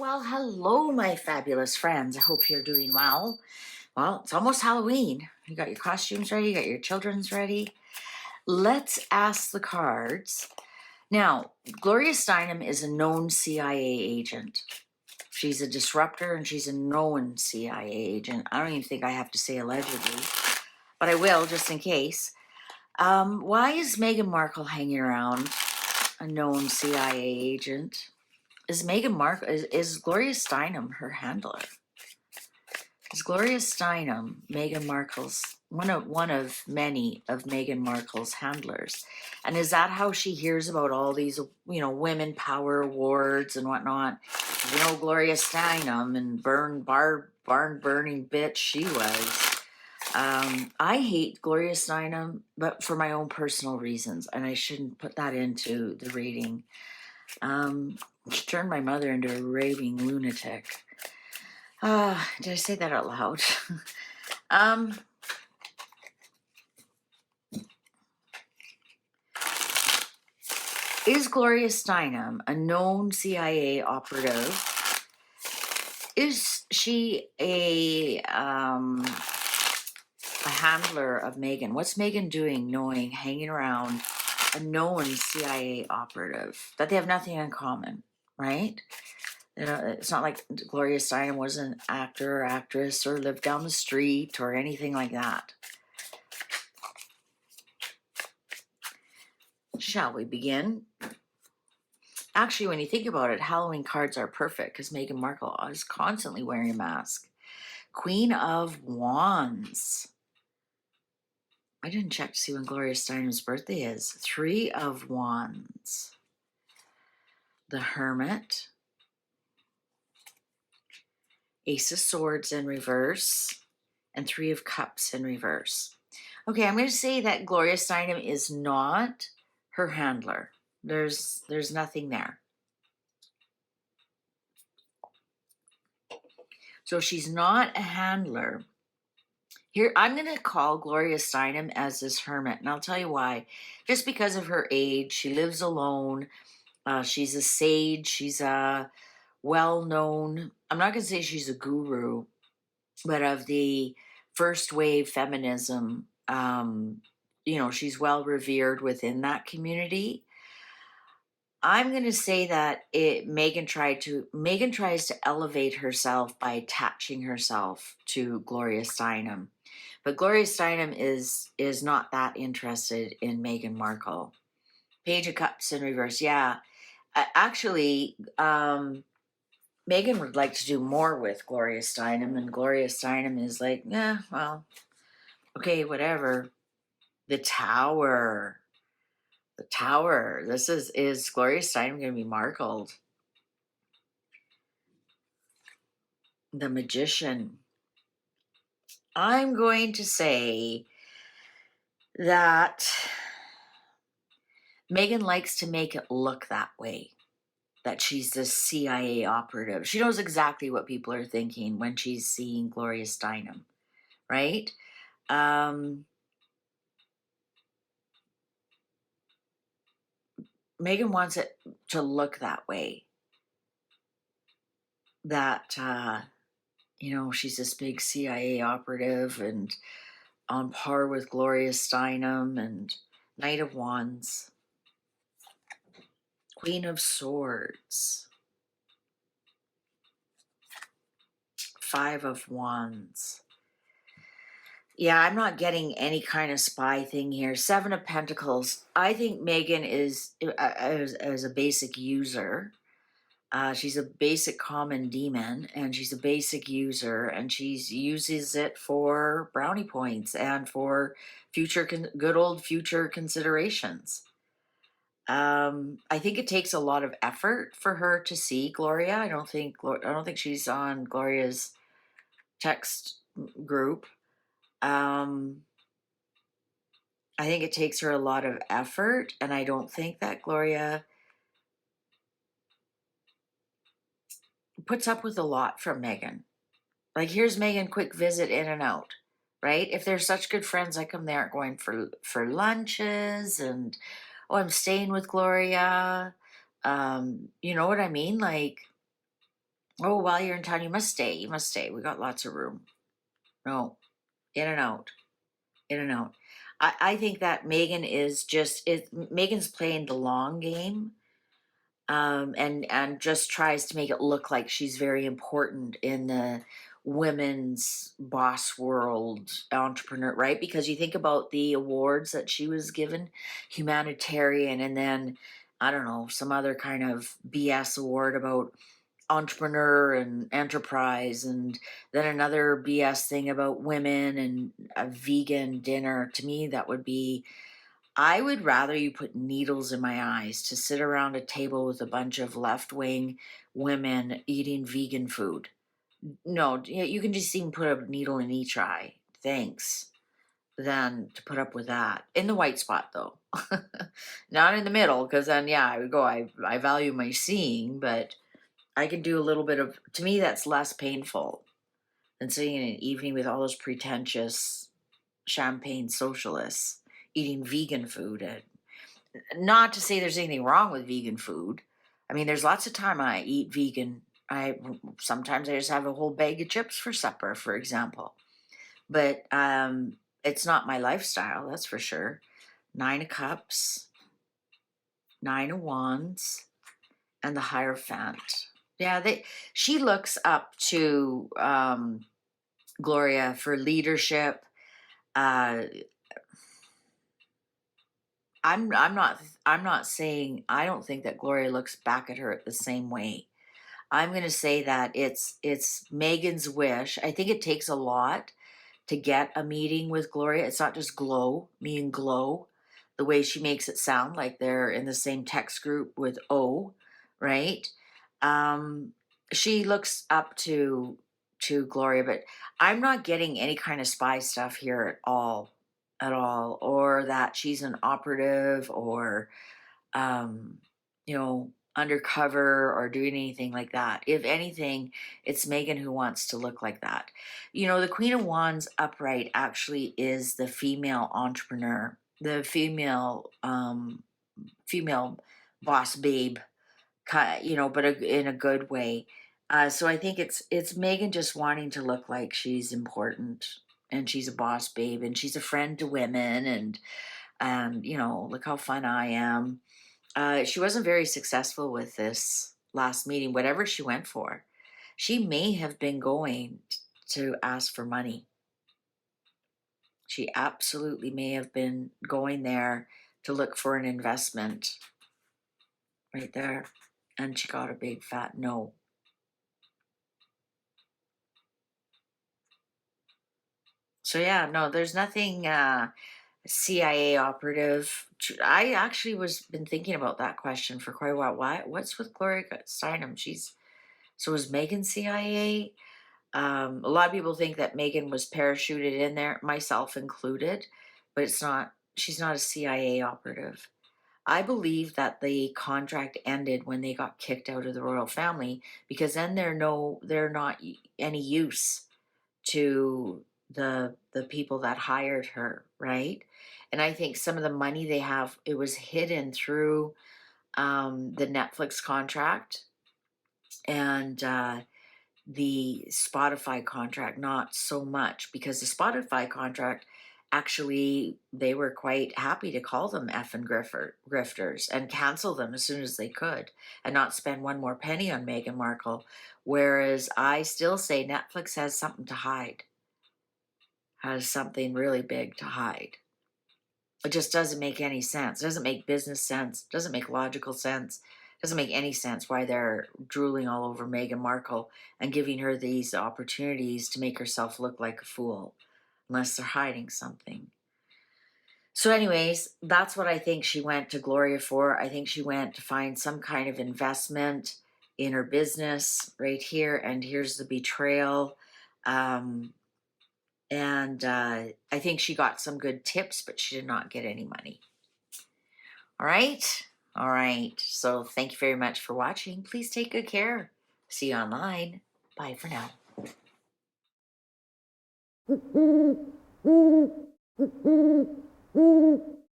Well, hello, my fabulous friends. I hope you're doing well. Well, it's almost Halloween. You got your costumes ready, you got your children's ready. Let's ask the cards. Now, Gloria Steinem is a known CIA agent. She's a disruptor and she's a known CIA agent. I don't even think I have to say allegedly, but I will just in case. Why is Meghan Markle hanging around a known CIA agent? Is Meghan Markle, is Gloria Steinem her handler? Is Gloria Steinem Meghan Markle's one of many of Meghan Markle's handlers? And is that how she hears about all these, women power awards and whatnot? Gloria Steinem and barn burning bitch she was. I hate Gloria Steinem, but for my own personal reasons, and I shouldn't put that into the reading. She turned my mother into a raving lunatic. Did I say that out loud? Is Gloria Steinem a known CIA operative? Is she a handler of Meghan? What's Meghan doing hanging around a known CIA operative that they have nothing in common, right? It's not like Gloria Steinem was an actor or actress or lived down the street or anything like that. Shall we begin? Actually, when you think about it, Halloween cards are perfect because Meghan Markle is constantly wearing a mask. Queen of Wands. I didn't check to see when Gloria Steinem's birthday is. 3 of Wands. The Hermit. Ace of Swords in reverse. And 3 of Cups in reverse. Okay, I'm going to say that Gloria Steinem is not her handler. There's nothing there. So she's not a handler. Here, I'm going to call Gloria Steinem as this hermit, and I'll tell you why. Just because of her age, she lives alone. She's a sage. She's a well-known, I'm not going to say she's a guru, but of the first wave feminism, she's well revered within that community. I'm going to say that Meghan tries to elevate herself by attaching herself to Gloria Steinem. But Gloria Steinem is not that interested in Meghan Markle. Page of Cups in reverse. Yeah. Actually, Meghan would like to do more with Gloria Steinem, and Gloria Steinem is like, yeah, well, okay, whatever. The Tower. The Tower. This is Gloria Steinem going to be Markled? The Magician. I'm going to say that Meghan likes to make it look that way, that she's the CIA operative. She knows exactly what people are thinking when she's seeing Gloria Steinem, right? Meghan wants it to look that way, that, she's this big CIA operative and on par with Gloria Steinem and Knight of Wands. Queen of Swords. 5 of Wands. Yeah, I'm not getting any kind of spy thing here. 7 of Pentacles. I think Meghan is as a basic user. She's a basic common demon, and she's a basic user, and she uses it for brownie points and for good old future considerations. I think it takes a lot of effort for her to see Gloria. I don't think she's on Gloria's text group. I think it takes her a lot of effort, and I don't think that Gloria puts up with a lot from Meghan. Like, here's Meghan, quick visit in and out, right? If they're such good friends, I come there going for lunches and, oh, I'm staying with Gloria. You know what I mean? Like, Oh, while you're in town, you must stay. You must stay. We got lots of room. No, in and out, in and out. I think that Meghan is just Meghan's playing the long game, and just tries to make it look like she's very important in the women's boss world, entrepreneur, right? Because you think about the awards that she was given, humanitarian, and then I don't know, some other kind of BS award about entrepreneur and enterprise, and then another BS thing about women and a vegan dinner. To me, that would be, I would rather you put needles in my eyes to sit around a table with a bunch of left-wing women eating vegan food. No, you can just even put a needle in each eye. Thanks. Than to put up with that. In the white spot, though. Not in the middle, because then, yeah, I would go, I value my seeing, but I can do a little bit of, to me, that's less painful than sitting in an evening with all those pretentious champagne socialists eating vegan food. Not to say there's anything wrong with vegan food. I mean, there's lots of time I eat vegan. Sometimes I just have a whole bag of chips for supper, for example. But it's not my lifestyle, that's for sure. 9 of Cups, 9 of Wands, and the Hierophant. Yeah, she looks up to Gloria for leadership. I'm not saying I don't think that Gloria looks back at her the same way. I'm going to say that it's Meghan's wish. I think it takes a lot to get a meeting with Gloria. It's not just me and Glow, the way she makes it sound like they're in the same text group with O, right? She looks up to Gloria, but I'm not getting any kind of spy stuff here at all, or that she's an operative or um, undercover or doing anything like that. If anything, it's Meghan who wants to look like that. The Queen of Wands upright actually is the female entrepreneur, the female boss babe, but in a good way. So I think it's Meghan just wanting to look like she's important and she's a boss babe and she's a friend to women, and look how fun I am. She wasn't very successful with this last meeting, whatever she went for. She may have been going to ask for money. She absolutely may have been going there to look for an investment right there. And she got a big fat no. So yeah, no, there's nothing CIA operative. I actually been thinking about that question for quite a while. What's with Gloria Steinem? So was Meghan CIA? A lot of people think that Meghan was parachuted in there, myself included, but it's not. She's not a CIA operative. I believe that the contract ended when they got kicked out of the royal family, because then they're not any use to the people that hired her, right? And I think some of the money they have, it was hidden through the Netflix contract and the Spotify contract, not so much, because the Spotify contract, actually, they were quite happy to call them effing grifters and cancel them as soon as they could and not spend one more penny on Meghan Markle. Whereas I still say Netflix has something to hide, has something really big to hide. It just doesn't make any sense. It doesn't make business sense. It doesn't make logical sense. It doesn't make any sense why they're drooling all over Meghan Markle and giving her these opportunities to make herself look like a fool, unless they're hiding something. So anyways, that's what I think she went to Gloria for. I think she went to find some kind of investment in her business right here. And here's the betrayal. And I think she got some good tips, but she did not get any money. All right. All right. So thank you very much for watching. Please take good care. See you online. Bye for now.